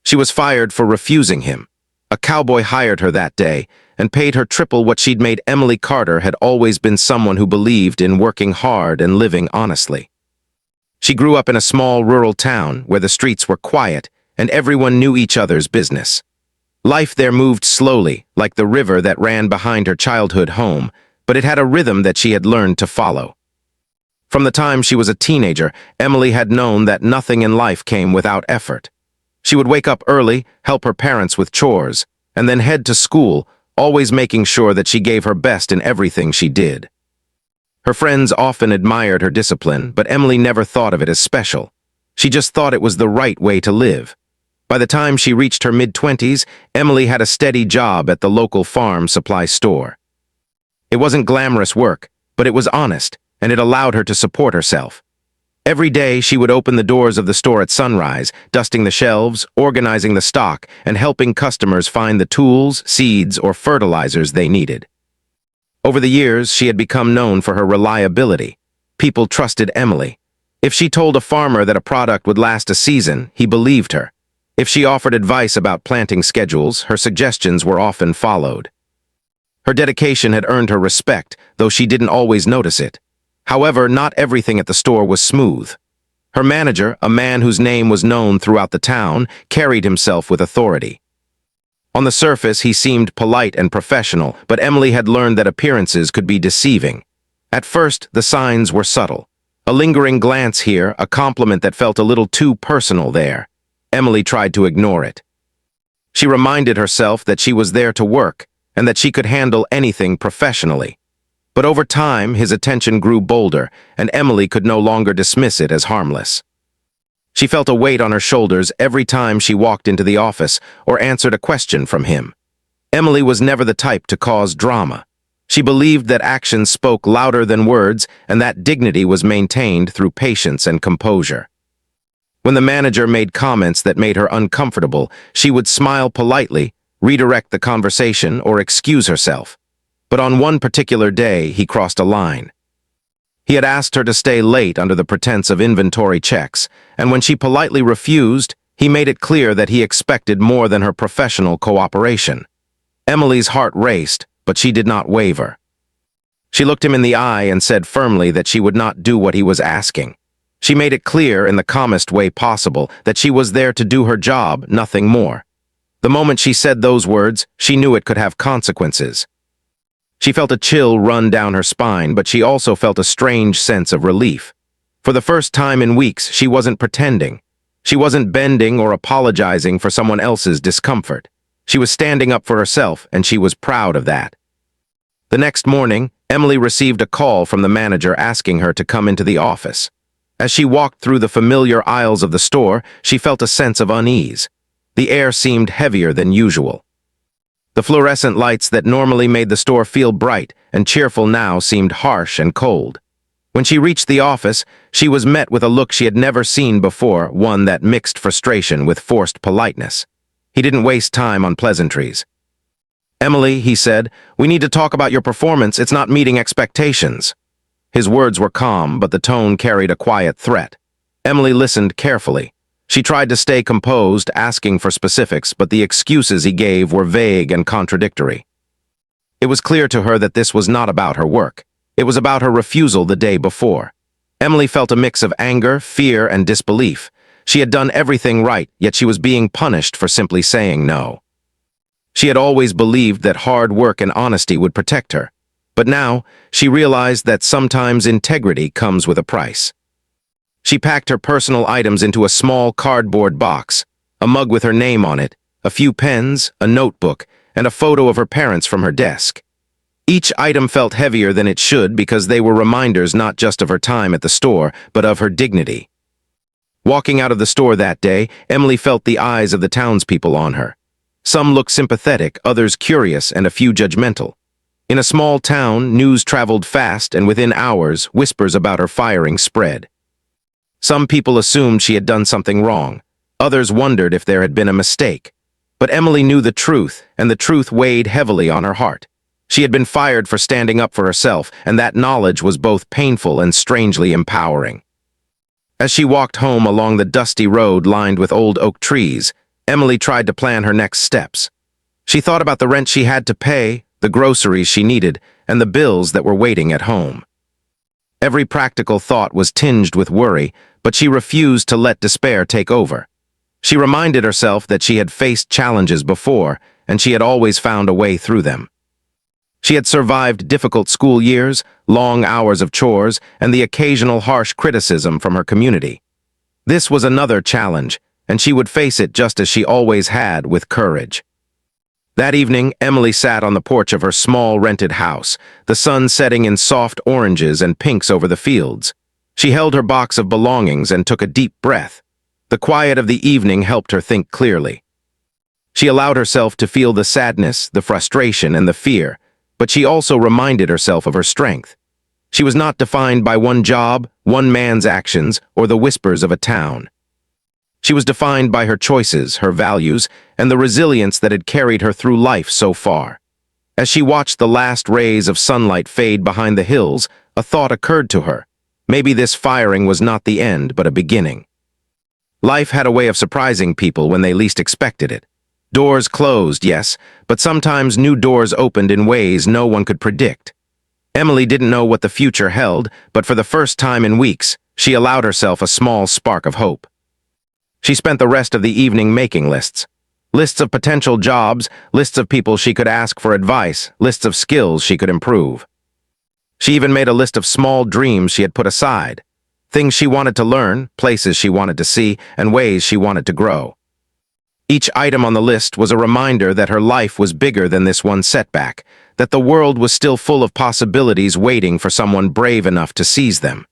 She was fired for refusing him. A cowboy hired her that day and paid her triple what she'd made. Emily Carter had always been someone who believed in working hard and living honestly. She grew up in a small rural town where the streets were quiet and everyone knew each other's business. Life there moved slowly, like the river that ran behind her childhood home, but it had a rhythm that she had learned to follow. From the time she was a teenager, Emily had known that nothing in life came without effort. She would wake up early, help her parents with chores, and then head to school, always making sure that she gave her best in everything she did. Her friends often admired her discipline, but Emily never thought of it as special. She just thought it was the right way to live. By the time she reached her mid-20s, Emily had a steady job at the local farm supply store. It wasn't glamorous work, but it was honest, and it allowed her to support herself. Every day, she would open the doors of the store at sunrise, dusting the shelves, organizing the stock, and helping customers find the tools, seeds, or fertilizers they needed. Over the years, she had become known for her reliability. People trusted Emily. If she told a farmer that a product would last a season, he believed her. If she offered advice about planting schedules, her suggestions were often followed. Her dedication had earned her respect, though she didn't always notice it. However, not everything at the store was smooth. Her manager, a man whose name was known throughout the town, carried himself with authority. On the surface, he seemed polite and professional, but Emily had learned that appearances could be deceiving. At first, the signs were subtle. A lingering glance here, a compliment that felt a little too personal there. Emily tried to ignore it. She reminded herself that she was there to work, and that she could handle anything professionally. But over time, his attention grew bolder, and Emily could no longer dismiss it as harmless. She felt a weight on her shoulders every time she walked into the office or answered a question from him. Emily was never the type to cause drama. She believed that actions spoke louder than words and that dignity was maintained through patience and composure. When the manager made comments that made her uncomfortable, she would smile politely, redirect the conversation, or excuse herself. But on one particular day, he crossed a line. He had asked her to stay late under the pretense of inventory checks, and when she politely refused, he made it clear that he expected more than her professional cooperation. Emily's heart raced, but she did not waver. She looked him in the eye and said firmly that she would not do what he was asking. She made it clear in the calmest way possible that she was there to do her job, nothing more. The moment she said those words, she knew it could have consequences. She felt a chill run down her spine, but she also felt a strange sense of relief. For the first time in weeks, she wasn't pretending. She wasn't bending or apologizing for someone else's discomfort. She was standing up for herself, and she was proud of that. The next morning, Emily received a call from the manager asking her to come into the office. As she walked through the familiar aisles of the store, she felt a sense of unease. The air seemed heavier than usual. The fluorescent lights that normally made the store feel bright and cheerful now seemed harsh and cold. When she reached the office, she was met with a look she had never seen before, one that mixed frustration with forced politeness. He didn't waste time on pleasantries. "Emily," he said, "we need to talk about your performance. It's not meeting expectations." His words were calm, but the tone carried a quiet threat. Emily listened carefully. She tried to stay composed, asking for specifics, but the excuses he gave were vague and contradictory. It was clear to her that this was not about her work. It was about her refusal the day before. Emily felt a mix of anger, fear, and disbelief. She had done everything right, yet she was being punished for simply saying no. She had always believed that hard work and honesty would protect her. But now, she realized that sometimes integrity comes with a price. She packed her personal items into a small cardboard box, a mug with her name on it, a few pens, a notebook, and a photo of her parents from her desk. Each item felt heavier than it should because they were reminders not just of her time at the store, but of her dignity. Walking out of the store that day, Emily felt the eyes of the townspeople on her. Some looked sympathetic, others curious, and a few judgmental. In a small town, news traveled fast, and within hours, whispers about her firing spread. Some people assumed she had done something wrong. Others wondered if there had been a mistake. But Emily knew the truth, and the truth weighed heavily on her heart. She had been fired for standing up for herself, and that knowledge was both painful and strangely empowering. As she walked home along the dusty road lined with old oak trees, Emily tried to plan her next steps. She thought about the rent she had to pay, the groceries she needed, and the bills that were waiting at home. Every practical thought was tinged with worry, but she refused to let despair take over. She reminded herself that she had faced challenges before, and she had always found a way through them. She had survived difficult school years, long hours of chores, and the occasional harsh criticism from her community. This was another challenge, and she would face it just as she always had, with courage. That evening, Emily sat on the porch of her small rented house, the sun setting in soft oranges and pinks over the fields. She held her box of belongings and took a deep breath. The quiet of the evening helped her think clearly. She allowed herself to feel the sadness, the frustration, and the fear, but she also reminded herself of her strength. She was not defined by one job, one man's actions, or the whispers of a town. She was defined by her choices, her values, and the resilience that had carried her through life so far. As she watched the last rays of sunlight fade behind the hills, a thought occurred to her. Maybe this firing was not the end, but a beginning. Life had a way of surprising people when they least expected it. Doors closed, yes, but sometimes new doors opened in ways no one could predict. Emily didn't know what the future held, but for the first time in weeks, she allowed herself a small spark of hope. She spent the rest of the evening making lists. Lists of potential jobs, lists of people she could ask for advice, lists of skills she could improve. She even made a list of small dreams she had put aside. Things she wanted to learn, places she wanted to see, and ways she wanted to grow. Each item on the list was a reminder that her life was bigger than this one setback, that the world was still full of possibilities waiting for someone brave enough to seize them.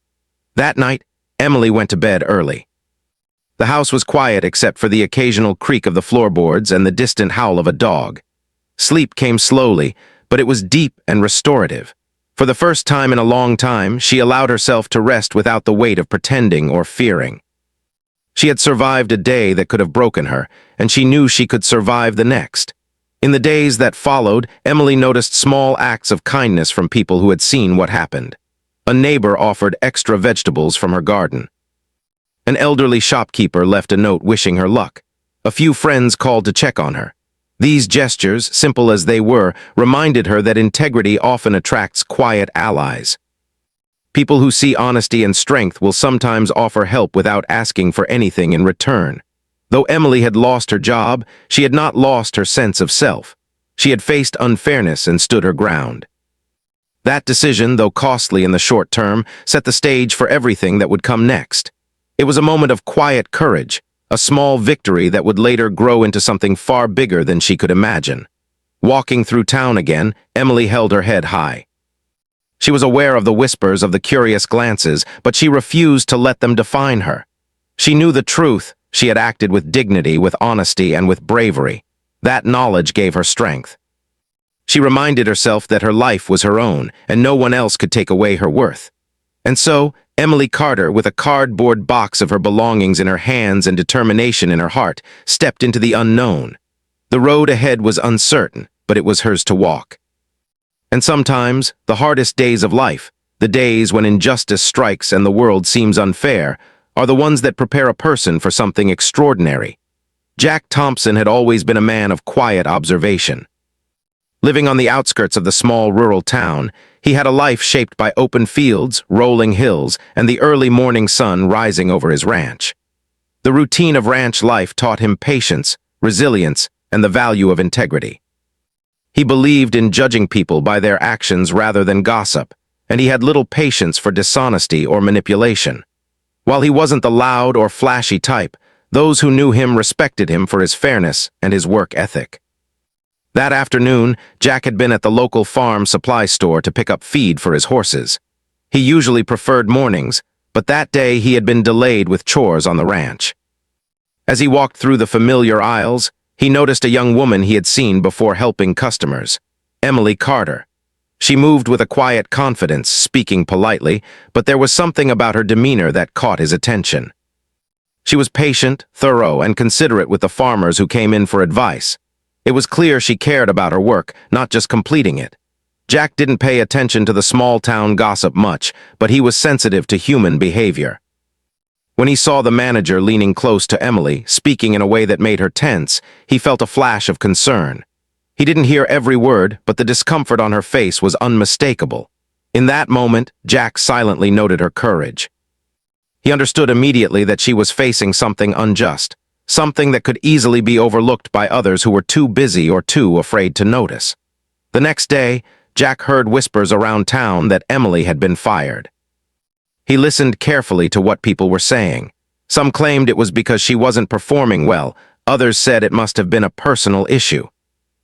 That night, Emily went to bed early. The house was quiet except for the occasional creak of the floorboards and the distant howl of a dog. Sleep came slowly, but it was deep and restorative. For the first time in a long time, she allowed herself to rest without the weight of pretending or fearing. She had survived a day that could have broken her, and she knew she could survive the next. In the days that followed, Emily noticed small acts of kindness from people who had seen what happened. A neighbor offered extra vegetables from her garden. An elderly shopkeeper left a note wishing her luck. A few friends called to check on her. These gestures, simple as they were, reminded her that integrity often attracts quiet allies. People who see honesty and strength will sometimes offer help without asking for anything in return. Though Emily had lost her job, she had not lost her sense of self. She had faced unfairness and stood her ground. That decision, though costly in the short term, set the stage for everything that would come next. It was a moment of quiet courage, a small victory that would later grow into something far bigger than she could imagine. Walking through town again, Emily held her head high. She was aware of the whispers of the curious glances, but she refused to let them define her. She knew the truth. She had acted with dignity, with honesty, and with bravery. That knowledge gave her strength. She reminded herself that her life was her own, and no one else could take away her worth. And so, Emily Carter, with a cardboard box of her belongings in her hands and determination in her heart, stepped into the unknown. The road ahead was uncertain, but it was hers to walk. And sometimes, the hardest days of life, the days when injustice strikes and the world seems unfair, are the ones that prepare a person for something extraordinary. Jack Thompson had always been a man of quiet observation. Living on the outskirts of the small rural town, he had a life shaped by open fields, rolling hills, and the early morning sun rising over his ranch. The routine of ranch life taught him patience, resilience, and the value of integrity. He believed in judging people by their actions rather than gossip, and he had little patience for dishonesty or manipulation. While he wasn't the loud or flashy type, those who knew him respected him for his fairness and his work ethic. That afternoon, Jack had been at the local farm supply store to pick up feed for his horses. He usually preferred mornings, but that day he had been delayed with chores on the ranch. As he walked through the familiar aisles, he noticed a young woman he had seen before helping customers, Emily Carter. She moved with a quiet confidence, speaking politely, but there was something about her demeanor that caught his attention. She was patient, thorough, and considerate with the farmers who came in for advice. It was clear she cared about her work, not just completing it. Jack didn't pay attention to the small-town gossip much, but he was sensitive to human behavior. When he saw the manager leaning close to Emily, speaking in a way that made her tense, he felt a flash of concern. He didn't hear every word, but the discomfort on her face was unmistakable. In that moment, Jack silently noted her courage. He understood immediately that she was facing something unjust, something that could easily be overlooked by others who were too busy or too afraid to notice. The next day, Jack heard whispers around town that Emily had been fired. He listened carefully to what people were saying. Some claimed it was because she wasn't performing well, others said it must have been a personal issue.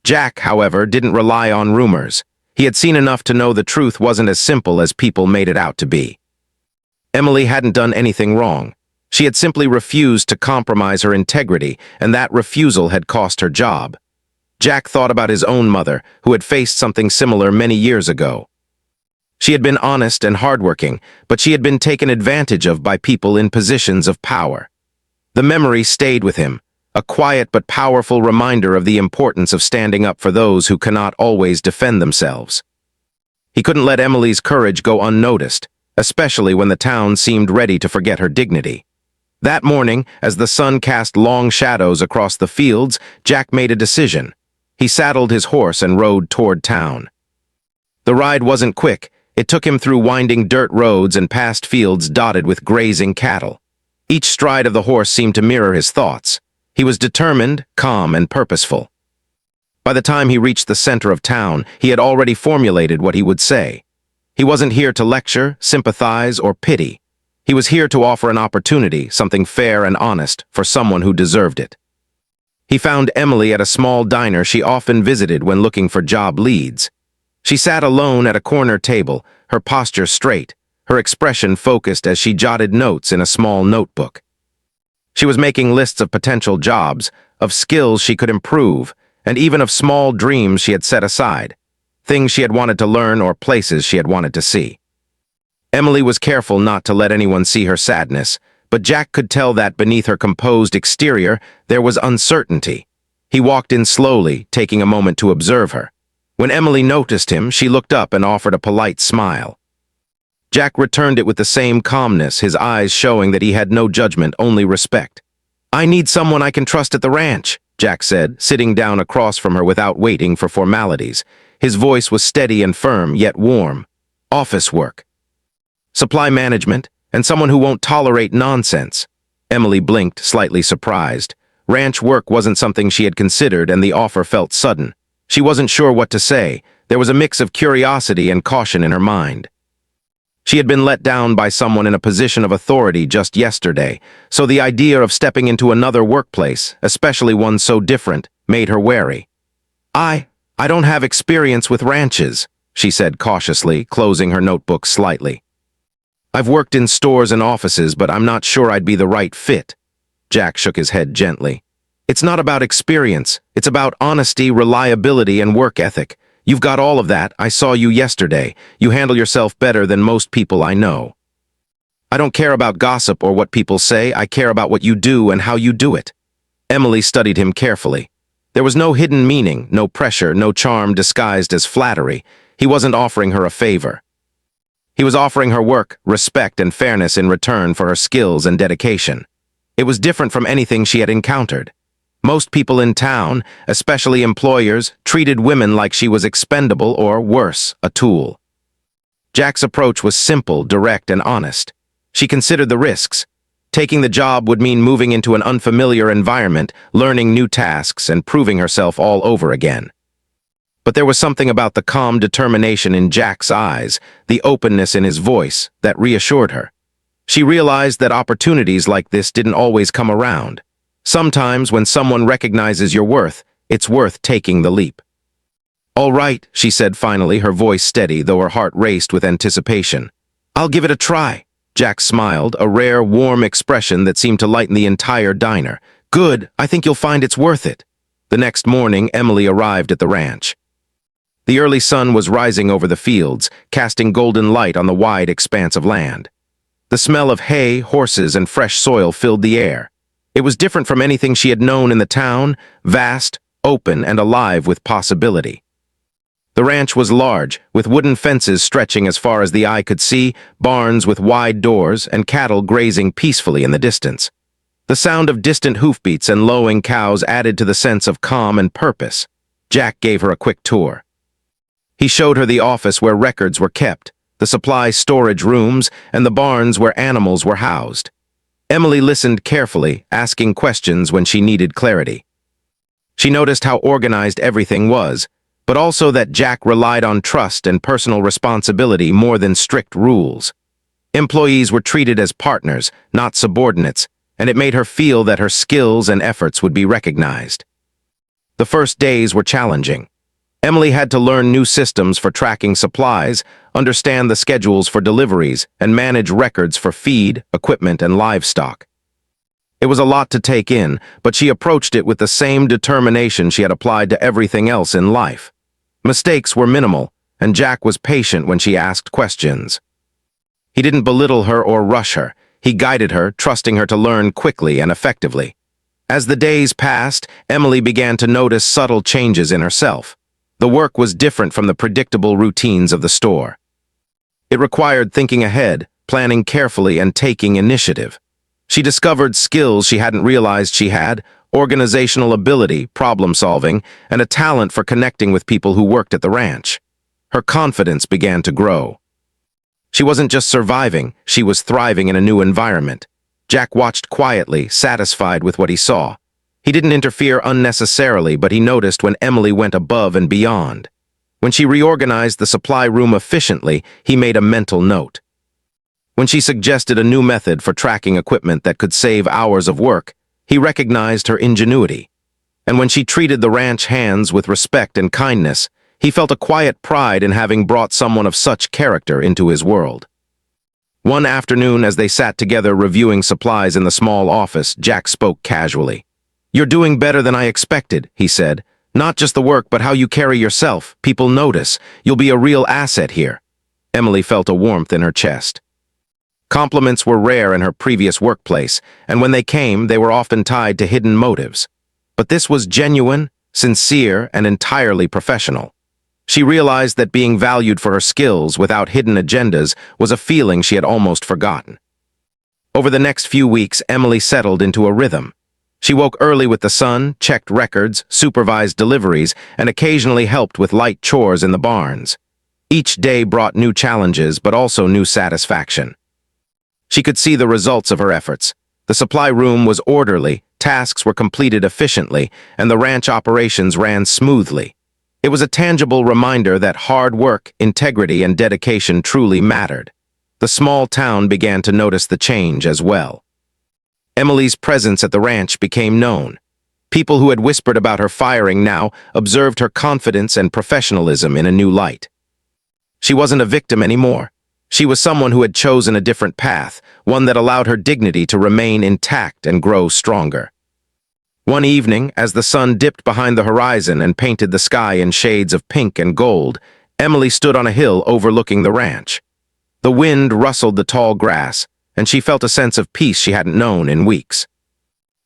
Jack, however, didn't rely on rumors. He had seen enough to know the truth wasn't as simple as people made it out to be. Emily hadn't done anything wrong. She had simply refused to compromise her integrity, and that refusal had cost her job. Jack thought about his own mother, who had faced something similar many years ago. She had been honest and hardworking, but she had been taken advantage of by people in positions of power. The memory stayed with him, a quiet but powerful reminder of the importance of standing up for those who cannot always defend themselves. He couldn't let Emily's courage go unnoticed, especially when the town seemed ready to forget her dignity. That morning, as the sun cast long shadows across the fields, Jack made a decision. He saddled his horse and rode toward town. The ride wasn't quick. It took him through winding dirt roads and past fields dotted with grazing cattle. Each stride of the horse seemed to mirror his thoughts. He was determined, calm, and purposeful. By the time he reached the center of town, he had already formulated what he would say. He wasn't here to lecture, sympathize, or pity. He was here to offer an opportunity, something fair and honest, for someone who deserved it. He found Emily at a small diner she often visited when looking for job leads. She sat alone at a corner table, her posture straight, her expression focused as she jotted notes in a small notebook. She was making lists of potential jobs, of skills she could improve, and even of small dreams she had set aside, things she had wanted to learn or places she had wanted to see. Emily was careful not to let anyone see her sadness, but Jack could tell that beneath her composed exterior there was uncertainty. He walked in slowly, taking a moment to observe her. When Emily noticed him, she looked up and offered a polite smile. Jack returned it with the same calmness, his eyes showing that he had no judgment, only respect. "I need someone I can trust at the ranch," Jack said, sitting down across from her without waiting for formalities. His voice was steady and firm, yet warm. "Office work. Supply management, and someone who won't tolerate nonsense." Emily blinked, slightly surprised. Ranch work wasn't something she had considered, and the offer felt sudden. She wasn't sure what to say. There was a mix of curiosity and caution in her mind. She had been let down by someone in a position of authority just yesterday, so the idea of stepping into another workplace, especially one so different, made her wary. I don't have experience with ranches," she said cautiously, closing her notebook slightly. "I've worked in stores and offices, but I'm not sure I'd be the right fit." Jack shook his head gently. "It's not about experience. It's about honesty, reliability, and work ethic. You've got all of that. I saw you yesterday. You handle yourself better than most people I know." "I don't care about gossip or what people say. I care about what you do and how you do it." Emily studied him carefully. There was no hidden meaning, no pressure, no charm disguised as flattery. He wasn't offering her a favor. He was offering her work, respect, and fairness in return for her skills and dedication. It was different from anything she had encountered. Most people in town, especially employers, treated women like she was expendable or, worse, a tool. Jack's approach was simple, direct, and honest. She considered the risks. Taking the job would mean moving into an unfamiliar environment, learning new tasks, and proving herself all over again. But there was something about the calm determination in Jack's eyes, the openness in his voice, that reassured her. She realized that opportunities like this didn't always come around. Sometimes, when someone recognizes your worth, it's worth taking the leap. "All right," she said finally, her voice steady, though her heart raced with anticipation. "I'll give it a try." Jack smiled, a rare, warm expression that seemed to lighten the entire diner. "Good, I think you'll find it's worth it." The next morning, Emily arrived at the ranch. The early sun was rising over the fields, casting golden light on the wide expanse of land. The smell of hay, horses, and fresh soil filled the air. It was different from anything she had known in the town, vast, open, and alive with possibility. The ranch was large, with wooden fences stretching as far as the eye could see, barns with wide doors, and cattle grazing peacefully in the distance. The sound of distant hoofbeats and lowing cows added to the sense of calm and purpose. Jack gave her a quick tour. He showed her the office where records were kept, the supply storage rooms, and the barns where animals were housed. Emily listened carefully, asking questions when she needed clarity. She noticed how organized everything was, but also that Jack relied on trust and personal responsibility more than strict rules. Employees were treated as partners, not subordinates, and it made her feel that her skills and efforts would be recognized. The first days were challenging. Emily had to learn new systems for tracking supplies, understand the schedules for deliveries, and manage records for feed, equipment, and livestock. It was a lot to take in, but she approached it with the same determination she had applied to everything else in life. Mistakes were minimal, and Jack was patient when she asked questions. He didn't belittle her or rush her. He guided her, trusting her to learn quickly and effectively. As the days passed, Emily began to notice subtle changes in herself. The work was different from the predictable routines of the store. It required thinking ahead, planning carefully, and taking initiative. She discovered skills she hadn't realized she had: organizational ability, problem-solving, and a talent for connecting with people who worked at the ranch. Her confidence began to grow. She wasn't just surviving, she was thriving in a new environment. Jack watched quietly, satisfied with what he saw. He didn't interfere unnecessarily, but he noticed when Emily went above and beyond. When she reorganized the supply room efficiently, he made a mental note. When she suggested a new method for tracking equipment that could save hours of work, he recognized her ingenuity. And when she treated the ranch hands with respect and kindness, he felt a quiet pride in having brought someone of such character into his world. One afternoon, as they sat together reviewing supplies in the small office, Jack spoke casually. "You're doing better than I expected," he said. "Not just the work, but how you carry yourself. People notice. You'll be a real asset here." Emily felt a warmth in her chest. Compliments were rare in her previous workplace, and when they came, they were often tied to hidden motives. But this was genuine, sincere, and entirely professional. She realized that being valued for her skills without hidden agendas was a feeling she had almost forgotten. Over the next few weeks, Emily settled into a rhythm. She woke early with the sun, checked records, supervised deliveries, and occasionally helped with light chores in the barns. Each day brought new challenges, but also new satisfaction. She could see the results of her efforts. The supply room was orderly, tasks were completed efficiently, and the ranch operations ran smoothly. It was a tangible reminder that hard work, integrity, and dedication truly mattered. The small town began to notice the change as well. Emily's presence at the ranch became known. People who had whispered about her firing now observed her confidence and professionalism in a new light. She wasn't a victim anymore. She was someone who had chosen a different path, one that allowed her dignity to remain intact and grow stronger. One evening, as the sun dipped behind the horizon and painted the sky in shades of pink and gold, Emily stood on a hill overlooking the ranch. The wind rustled the tall grass, and she felt a sense of peace she hadn't known in weeks.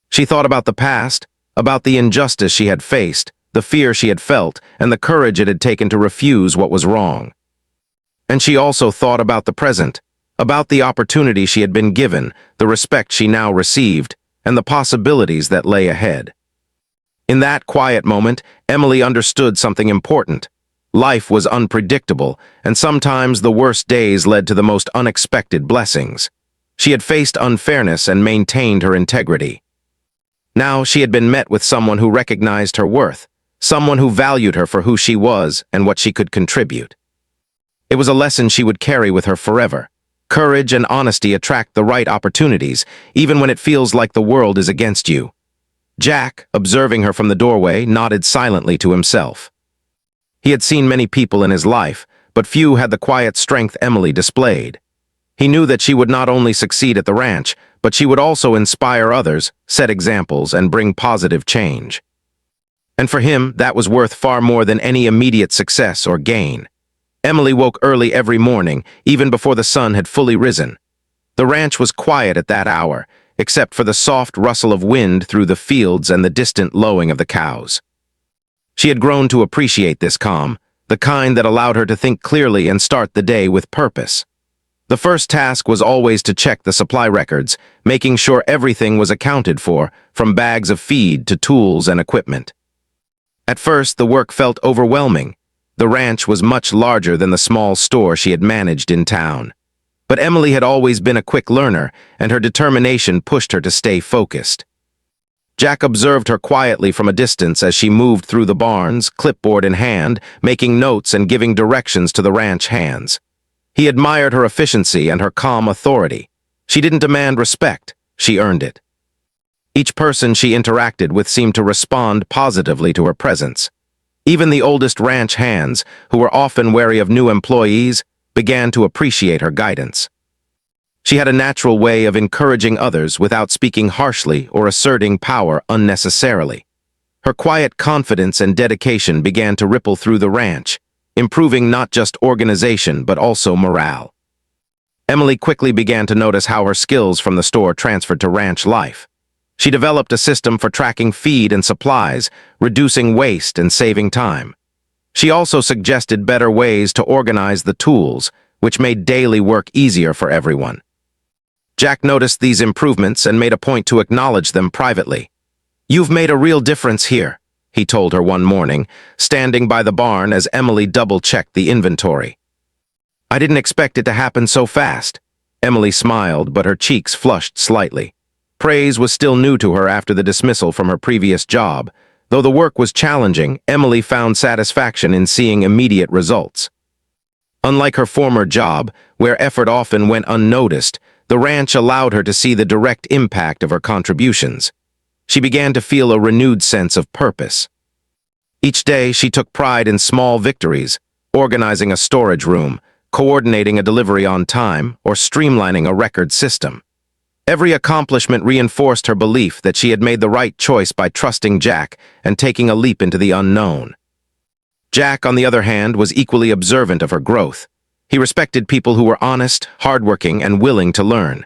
She thought about the past, about the injustice she had faced, the fear she had felt, and the courage it had taken to refuse what was wrong. And she also thought about the present, about the opportunity she had been given, the respect she now received, and the possibilities that lay ahead. In that quiet moment, Emily understood something important. Life was unpredictable, and sometimes the worst days led to the most unexpected blessings. She had faced unfairness and maintained her integrity. Now she had been met with someone who recognized her worth, someone who valued her for who she was and what she could contribute. It was a lesson she would carry with her forever. Courage and honesty attract the right opportunities, even when it feels like the world is against you. Jack, observing her from the doorway, nodded silently to himself. He had seen many people in his life, but few had the quiet strength Emily displayed. He knew that she would not only succeed at the ranch, but she would also inspire others, set examples, and bring positive change. And for him, that was worth far more than any immediate success or gain. Emily woke early every morning, even before the sun had fully risen. The ranch was quiet at that hour, except for the soft rustle of wind through the fields and the distant lowing of the cows. She had grown to appreciate this calm, the kind that allowed her to think clearly and start the day with purpose. The first task was always to check the supply records, making sure everything was accounted for, from bags of feed to tools and equipment. At first, the work felt overwhelming. The ranch was much larger than the small store she had managed in town. But Emily had always been a quick learner, and her determination pushed her to stay focused. Jack observed her quietly from a distance as she moved through the barns, clipboard in hand, making notes and giving directions to the ranch hands. He admired her efficiency and her calm authority. She didn't demand respect, she earned it. Each person she interacted with seemed to respond positively to her presence. Even the oldest ranch hands, who were often wary of new employees, began to appreciate her guidance. She had a natural way of encouraging others without speaking harshly or asserting power unnecessarily. Her quiet confidence and dedication began to ripple through the ranch, improving not just organization but also morale. Emily quickly began to notice how her skills from the store transferred to ranch life. She developed a system for tracking feed and supplies, reducing waste and saving time. She also suggested better ways to organize the tools, which made daily work easier for everyone. Jack noticed these improvements and made a point to acknowledge them privately. "You've made a real difference here," he told her one morning, standing by the barn as Emily double-checked the inventory. "I didn't expect it to happen so fast." Emily smiled, but her cheeks flushed slightly. Praise was still new to her after the dismissal from her previous job. Though the work was challenging, Emily found satisfaction in seeing immediate results. Unlike her former job, where effort often went unnoticed, the ranch allowed her to see the direct impact of her contributions. She began to feel a renewed sense of purpose. Each day, she took pride in small victories, organizing a storage room, coordinating a delivery on time, or streamlining a record system. Every accomplishment reinforced her belief that she had made the right choice by trusting Jack and taking a leap into the unknown. Jack, on the other hand, was equally observant of her growth. He respected people who were honest, hardworking, and willing to learn.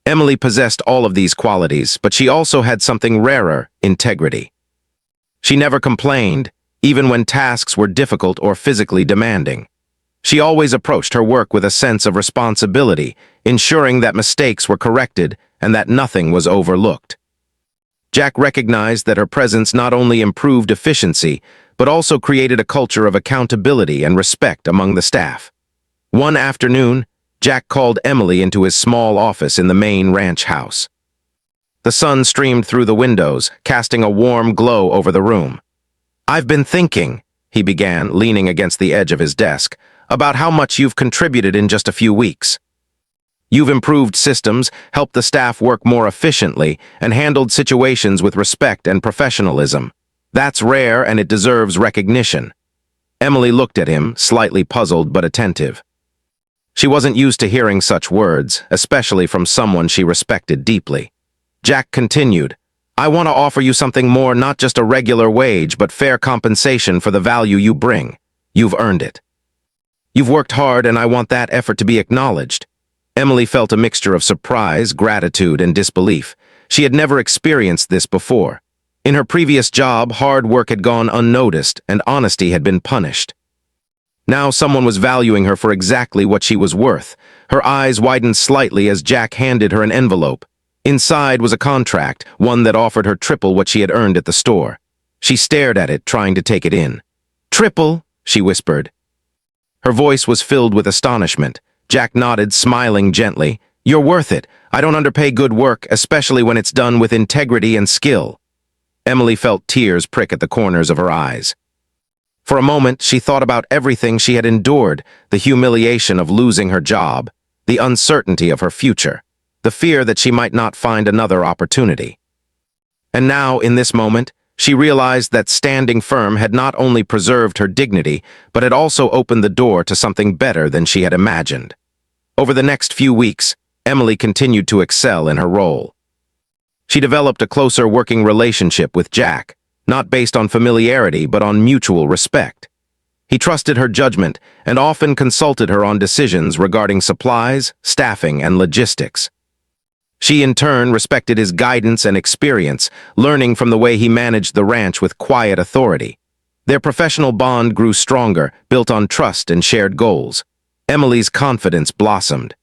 Emily possessed all of these qualities, but she also had something rarer: integrity. She never complained, even when tasks were difficult or physically demanding. She always approached her work with a sense of responsibility, ensuring that mistakes were corrected and that nothing was overlooked. Jack recognized that her presence not only improved efficiency, but also created a culture of accountability and respect among the staff. One afternoon, Jack called Emily into his small office in the main ranch house. The sun streamed through the windows, casting a warm glow over the room. "I've been thinking," he began, leaning against the edge of his desk, "about how much you've contributed in just a few weeks. You've improved systems, helped the staff work more efficiently, and handled situations with respect and professionalism. That's rare and it deserves recognition." Emily looked at him, slightly puzzled but attentive. She wasn't used to hearing such words, especially from someone she respected deeply. Jack continued, "I want to offer you something more, not just a regular wage, but fair compensation for the value you bring. You've earned it. You've worked hard, and I want that effort to be acknowledged." Emily felt a mixture of surprise, gratitude, and disbelief. She had never experienced this before. In her previous job, hard work had gone unnoticed, and honesty had been punished. Now someone was valuing her for exactly what she was worth. Her eyes widened slightly as Jack handed her an envelope. Inside was a contract, one that offered her triple what she had earned at the store. She stared at it, trying to take it in. "Triple?" she whispered. Her voice was filled with astonishment. Jack nodded, smiling gently. "You're worth it. I don't underpay good work, especially when it's done with integrity and skill." Emily felt tears prick at the corners of her eyes. For a moment, she thought about everything she had endured: the humiliation of losing her job, the uncertainty of her future, the fear that she might not find another opportunity. And now, in this moment, she realized that standing firm had not only preserved her dignity, but had also opened the door to something better than she had imagined. Over the next few weeks, Emily continued to excel in her role. She developed a closer working relationship with Jack, not based on familiarity but on mutual respect. He trusted her judgment and often consulted her on decisions regarding supplies, staffing, and logistics. She, in turn, respected his guidance and experience, learning from the way he managed the ranch with quiet authority. Their professional bond grew stronger, built on trust and shared goals. Emily's confidence blossomed.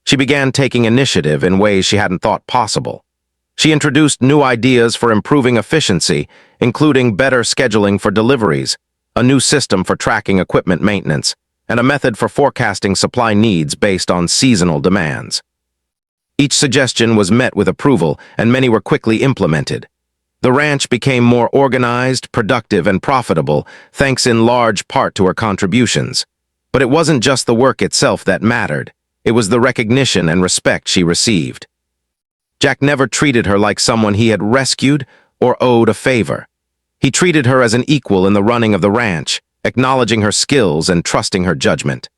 She began taking initiative in ways she hadn't thought possible. She introduced new ideas for improving efficiency, including better scheduling for deliveries, a new system for tracking equipment maintenance, and a method for forecasting supply needs based on seasonal demands. Each suggestion was met with approval, and many were quickly implemented. The ranch became more organized, productive, and profitable, thanks in large part to her contributions. But it wasn't just the work itself that mattered. It was the recognition and respect she received. Jack never treated her like someone he had rescued or owed a favor. He treated her as an equal in the running of the ranch, acknowledging her skills and trusting her judgment.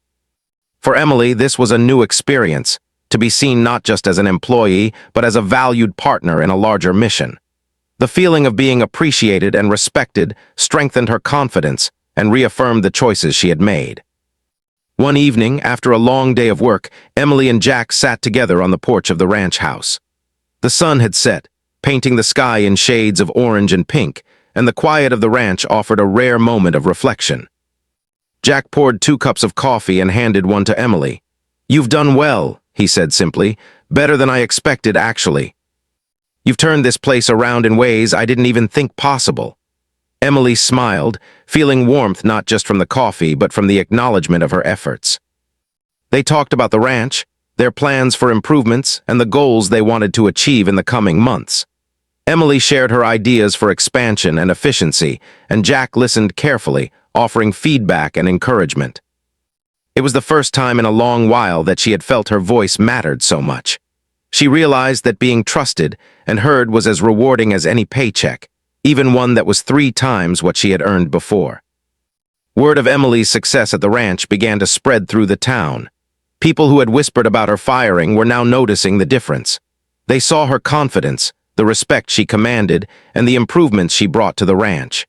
For Emily, this was a new experience, to be seen not just as an employee, but as a valued partner in a larger mission. The feeling of being appreciated and respected strengthened her confidence and reaffirmed the choices she had made. One evening, after a long day of work, Emily and Jack sat together on the porch of the ranch house. The sun had set, painting the sky in shades of orange and pink, and the quiet of the ranch offered a rare moment of reflection. Jack poured 2 cups of coffee and handed one to Emily. "You've done well," he said simply. "Better than I expected, actually. You've turned this place around in ways I didn't even think possible." Emily smiled, feeling warmth not just from the coffee, but from the acknowledgement of her efforts. They talked about the ranch, their plans for improvements, and the goals they wanted to achieve in the coming months. Emily shared her ideas for expansion and efficiency, and Jack listened carefully, offering feedback and encouragement. It was the first time in a long while that she had felt her voice mattered so much. She realized that being trusted and heard was as rewarding as any paycheck, even one that was 3 times what she had earned before. Word of Emily's success at the ranch began to spread through the town. People who had whispered about her firing were now noticing the difference. They saw her confidence, the respect she commanded, and the improvements she brought to the ranch.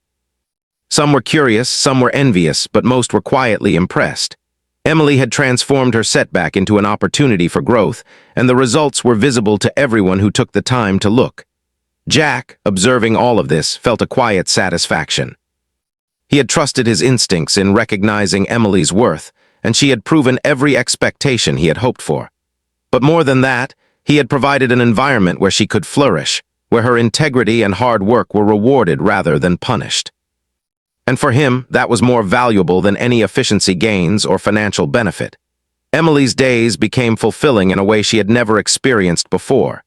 Some were curious, some were envious, but most were quietly impressed. Emily had transformed her setback into an opportunity for growth, and the results were visible to everyone who took the time to look. Jack, observing all of this, felt a quiet satisfaction. He had trusted his instincts in recognizing Emily's worth, and she had proven every expectation he had hoped for. But more than that, he had provided an environment where she could flourish, where her integrity and hard work were rewarded rather than punished. And for him, that was more valuable than any efficiency gains or financial benefit. Emily's days became fulfilling in a way she had never experienced before.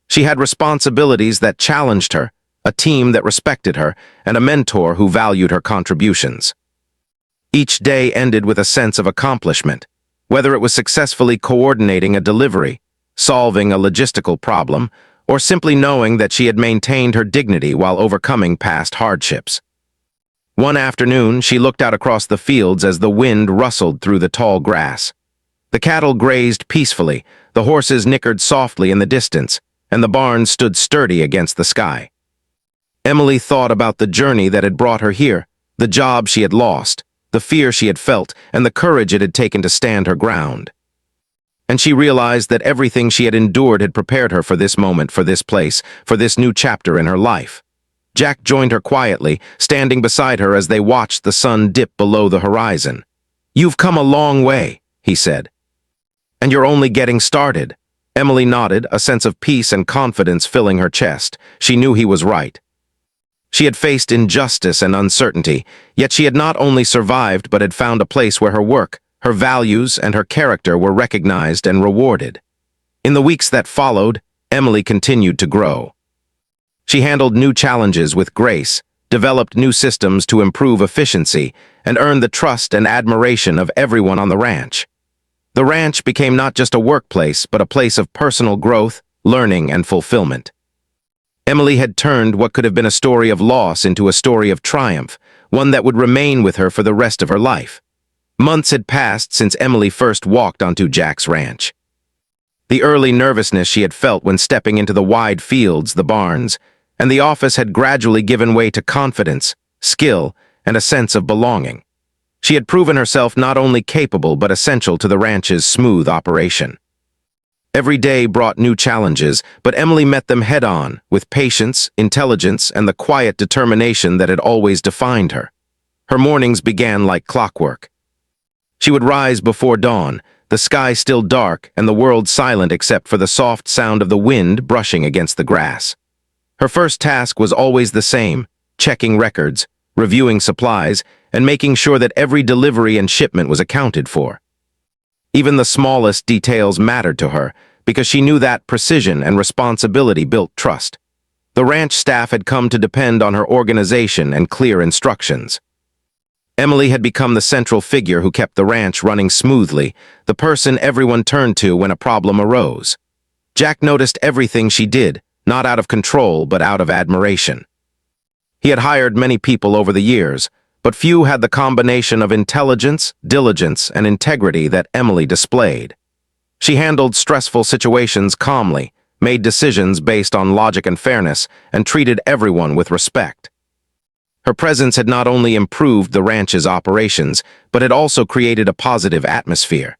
She had responsibilities that challenged her, a team that respected her, and a mentor who valued her contributions. Each day ended with a sense of accomplishment, whether it was successfully coordinating a delivery, solving a logistical problem, or simply knowing that she had maintained her dignity while overcoming past hardships. One afternoon, she looked out across the fields as the wind rustled through the tall grass. The cattle grazed peacefully, the horses nickered softly in the distance, and the barn stood sturdy against the sky. Emily thought about the journey that had brought her here, the job she had lost, the fear she had felt, and the courage it had taken to stand her ground. And she realized that everything she had endured had prepared her for this moment, for this place, for this new chapter in her life. Jack joined her quietly, standing beside her as they watched the sun dip below the horizon. "You've come a long way," he said. "And you're only getting started." Emily nodded, a sense of peace and confidence filling her chest. She knew he was right. She had faced injustice and uncertainty, yet she had not only survived but had found a place where her work, her values, and her character were recognized and rewarded. In the weeks that followed, Emily continued to grow. She handled new challenges with grace, developed new systems to improve efficiency, and earned the trust and admiration of everyone on the ranch. The ranch became not just a workplace, but a place of personal growth, learning, and fulfillment. Emily had turned what could have been a story of loss into a story of triumph, one that would remain with her for the rest of her life. Months had passed since Emily first walked onto Jack's ranch. The early nervousness she had felt when stepping into the wide fields, the barns, and the office had gradually given way to confidence, skill, and a sense of belonging. She had proven herself not only capable but essential to the ranch's smooth operation. Every day brought new challenges, but Emily met them head-on, with patience, intelligence, and the quiet determination that had always defined her. Her mornings began like clockwork. She would rise before dawn, the sky still dark and the world silent except for the soft sound of the wind brushing against the grass. Her first task was always the same: checking records, reviewing supplies, and making sure that every delivery and shipment was accounted for. Even the smallest details mattered to her, because she knew that precision and responsibility built trust. The ranch staff had come to depend on her organization and clear instructions. Emily had become the central figure who kept the ranch running smoothly, the person everyone turned to when a problem arose. Jack noticed everything she did, not out of control but out of admiration. He had hired many people over the years, but few had the combination of intelligence, diligence, and integrity that Emily displayed. She handled stressful situations calmly, made decisions based on logic and fairness, and treated everyone with respect. Her presence had not only improved the ranch's operations, but had also created a positive atmosphere.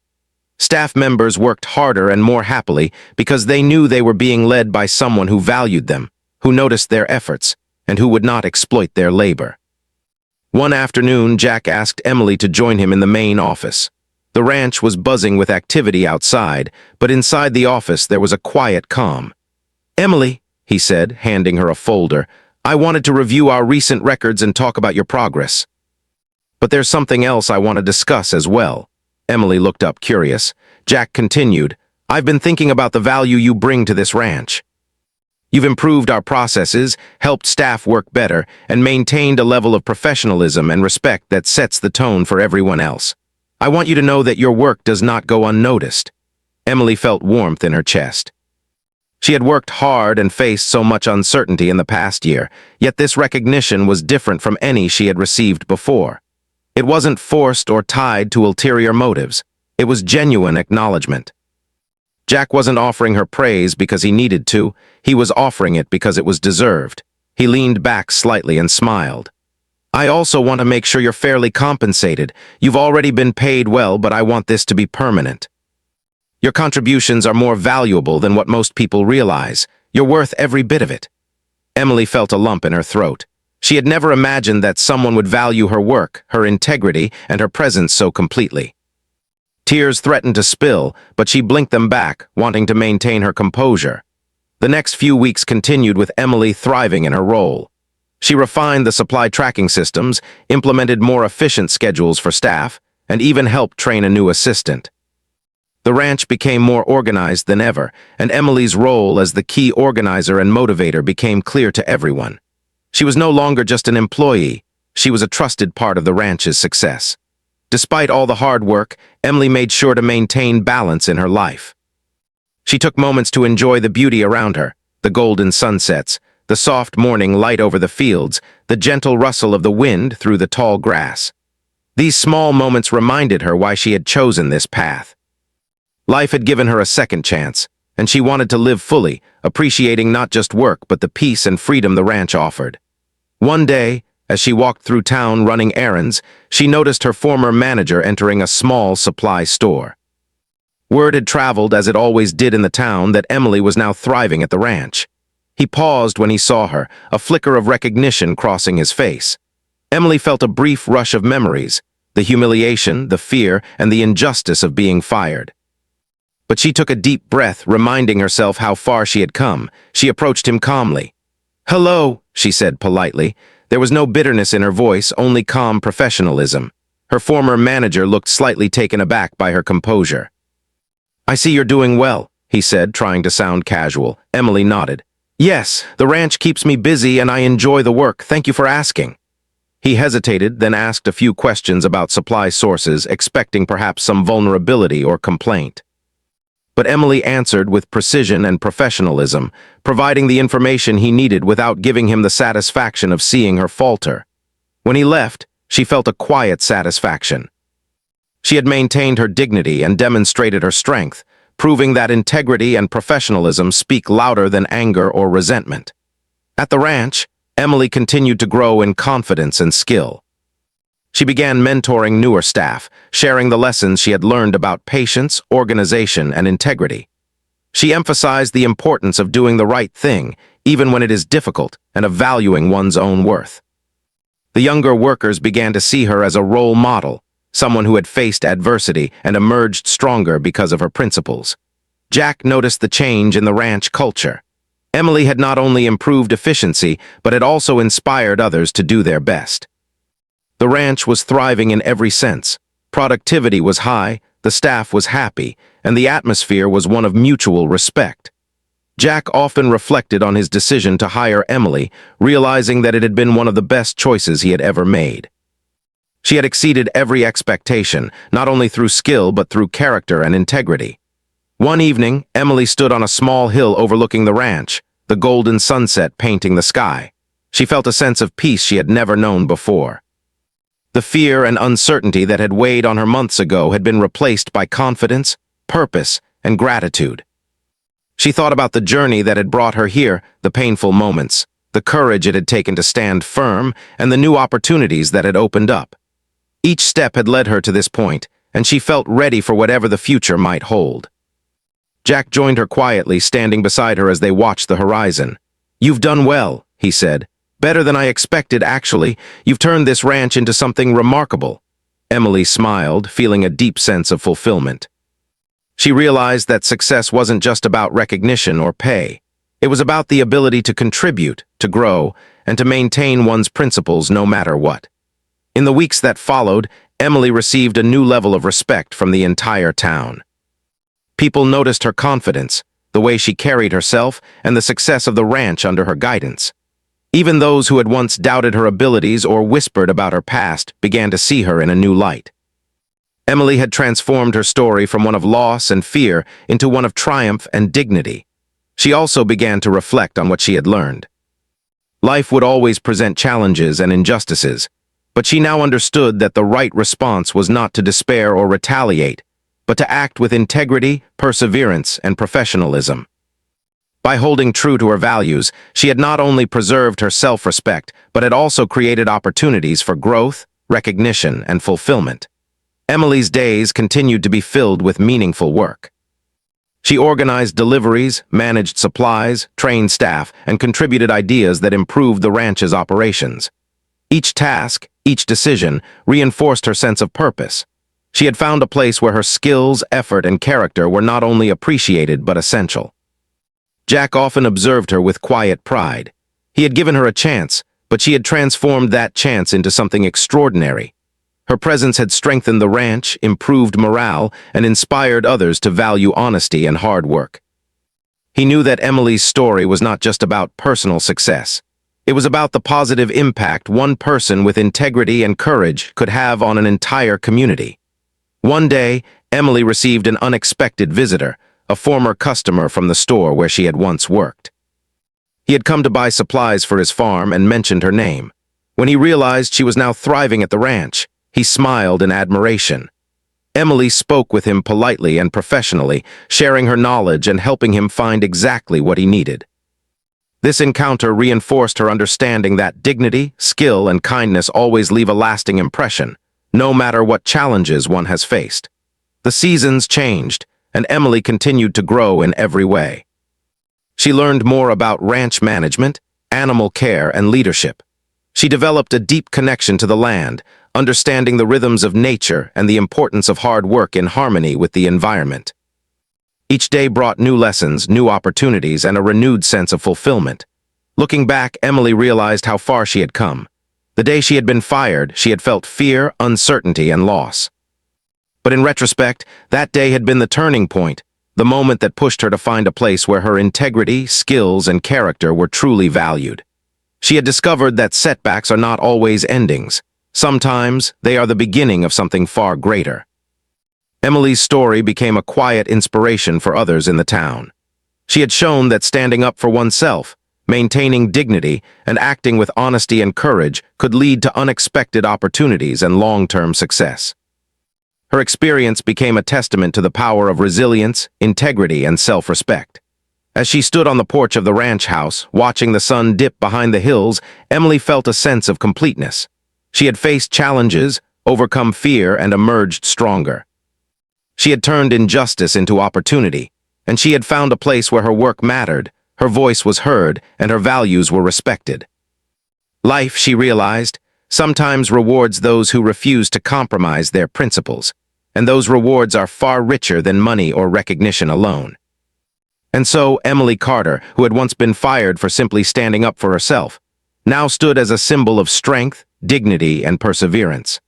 Staff members worked harder and more happily because they knew they were being led by someone who valued them, who noticed their efforts, and who would not exploit their labor. One afternoon, Jack asked Emily to join him in the main office. The ranch was buzzing with activity outside, but inside the office there was a quiet calm. "Emily," he said, handing her a folder, "I wanted to review our recent records and talk about your progress. But there's something else I want to discuss as well." Emily looked up, curious. Jack continued, "I've been thinking about the value you bring to this ranch. You've improved our processes, helped staff work better, and maintained a level of professionalism and respect that sets the tone for everyone else. I want you to know that your work does not go unnoticed." Emily felt warmth in her chest. She had worked hard and faced so much uncertainty in the past year, yet this recognition was different from any she had received before. It wasn't forced or tied to ulterior motives. It was genuine acknowledgement. Jack wasn't offering her praise because he needed to. He was offering it because it was deserved. He leaned back slightly and smiled. "I also want to make sure you're fairly compensated. You've already been paid well, but I want this to be permanent. Your contributions are more valuable than what most people realize. You're worth every bit of it." Emily felt a lump in her throat. She had never imagined that someone would value her work, her integrity, and her presence so completely. Tears threatened to spill, but she blinked them back, wanting to maintain her composure. The next few weeks continued with Emily thriving in her role. She refined the supply tracking systems, implemented more efficient schedules for staff, and even helped train a new assistant. The ranch became more organized than ever, and Emily's role as the key organizer and motivator became clear to everyone. She was no longer just an employee. She was a trusted part of the ranch's success. Despite all the hard work, Emily made sure to maintain balance in her life. She took moments to enjoy the beauty around her, the golden sunsets, the soft morning light over the fields, the gentle rustle of the wind through the tall grass. These small moments reminded her why she had chosen this path. Life had given her a second chance, and she wanted to live fully, appreciating not just work but the peace and freedom the ranch offered. One day, as she walked through town running errands, she noticed her former manager entering a small supply store. Word had traveled, as it always did in the town, that Emily was now thriving at the ranch. He paused when he saw her, a flicker of recognition crossing his face. Emily felt a brief rush of memories, the humiliation, the fear, and the injustice of being fired. But she took a deep breath, reminding herself how far she had come. She approached him calmly. "Hello," she said politely. There was no bitterness in her voice, only calm professionalism. Her former manager looked slightly taken aback by her composure. "I see you're doing well," he said, trying to sound casual. Emily nodded. "Yes, the ranch keeps me busy and I enjoy the work. Thank you for asking." He hesitated, then asked a few questions about supply sources, expecting perhaps some vulnerability or complaint. But Emily answered with precision and professionalism, providing the information he needed without giving him the satisfaction of seeing her falter. When he left, she felt a quiet satisfaction. She had maintained her dignity and demonstrated her strength, proving that integrity and professionalism speak louder than anger or resentment. At the ranch, Emily continued to grow in confidence and skill. She began mentoring newer staff, sharing the lessons she had learned about patience, organization, and integrity. She emphasized the importance of doing the right thing, even when it is difficult, and of valuing one's own worth. The younger workers began to see her as a role model, someone who had faced adversity and emerged stronger because of her principles. Jack noticed the change in the ranch culture. Emily had not only improved efficiency, but had also inspired others to do their best. The ranch was thriving in every sense. Productivity was high, the staff was happy, and the atmosphere was one of mutual respect. Jack often reflected on his decision to hire Emily, realizing that it had been one of the best choices he had ever made. She had exceeded every expectation, not only through skill but through character and integrity. One evening, Emily stood on a small hill overlooking the ranch, the golden sunset painting the sky. She felt a sense of peace she had never known before. The fear and uncertainty that had weighed on her months ago had been replaced by confidence, purpose, and gratitude. She thought about the journey that had brought her here, the painful moments, the courage it had taken to stand firm, and the new opportunities that had opened up. Each step had led her to this point, and she felt ready for whatever the future might hold. Jack joined her quietly, standing beside her as they watched the horizon. "You've done well," he said. "Better than I expected, actually. You've turned this ranch into something remarkable." Emily smiled, feeling a deep sense of fulfillment. She realized that success wasn't just about recognition or pay. It was about the ability to contribute, to grow, and to maintain one's principles no matter what. In the weeks that followed, Emily received a new level of respect from the entire town. People noticed her confidence, the way she carried herself, and the success of the ranch under her guidance. Even those who had once doubted her abilities or whispered about her past began to see her in a new light. Emily had transformed her story from one of loss and fear into one of triumph and dignity. She also began to reflect on what she had learned. Life would always present challenges and injustices, but she now understood that the right response was not to despair or retaliate, but to act with integrity, perseverance, and professionalism. By holding true to her values, she had not only preserved her self-respect, but had also created opportunities for growth, recognition, and fulfillment. Emily's days continued to be filled with meaningful work. She organized deliveries, managed supplies, trained staff, and contributed ideas that improved the ranch's operations. Each task, each decision, reinforced her sense of purpose. She had found a place where her skills, effort, and character were not only appreciated but essential. Jack often observed her with quiet pride. He had given her a chance, but she had transformed that chance into something extraordinary. Her presence had strengthened the ranch, improved morale, and inspired others to value honesty and hard work. He knew that Emily's story was not just about personal success. It was about the positive impact one person with integrity and courage could have on an entire community. One day, Emily received an unexpected visitor, a former customer from the store where she had once worked. He had come to buy supplies for his farm and mentioned her name. When he realized she was now thriving at the ranch, he smiled in admiration. Emily spoke with him politely and professionally, sharing her knowledge and helping him find exactly what he needed. This encounter reinforced her understanding that dignity, skill, and kindness always leave a lasting impression, no matter what challenges one has faced. The seasons changed, and Emily continued to grow in every way. She learned more about ranch management, animal care, and leadership. She developed a deep connection to the land, understanding the rhythms of nature and the importance of hard work in harmony with the environment. Each day brought new lessons, new opportunities, and a renewed sense of fulfillment. Looking back, Emily realized how far she had come. The day she had been fired, she had felt fear, uncertainty, and loss. But in retrospect, that day had been the turning point, the moment that pushed her to find a place where her integrity, skills, and character were truly valued. She had discovered that setbacks are not always endings. Sometimes, they are the beginning of something far greater. Emily's story became a quiet inspiration for others in the town. She had shown that standing up for oneself, maintaining dignity, and acting with honesty and courage could lead to unexpected opportunities and long-term success. Her experience became a testament to the power of resilience, integrity, and self-respect. As she stood on the porch of the ranch house, watching the sun dip behind the hills, Emily felt a sense of completeness. She had faced challenges, overcome fear, and emerged stronger. She had turned injustice into opportunity, and she had found a place where her work mattered, her voice was heard, and her values were respected. Life, she realized, sometimes rewards those who refuse to compromise their principles, and those rewards are far richer than money or recognition alone. And so Emily Carter, who had once been fired for simply standing up for herself, now stood as a symbol of strength, dignity, and perseverance.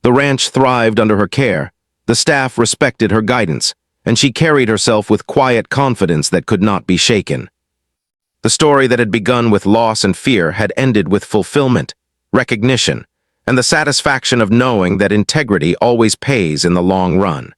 The ranch thrived under her care, the staff respected her guidance, and she carried herself with quiet confidence that could not be shaken. The story that had begun with loss and fear had ended with fulfillment, recognition, and the satisfaction of knowing that integrity always pays in the long run.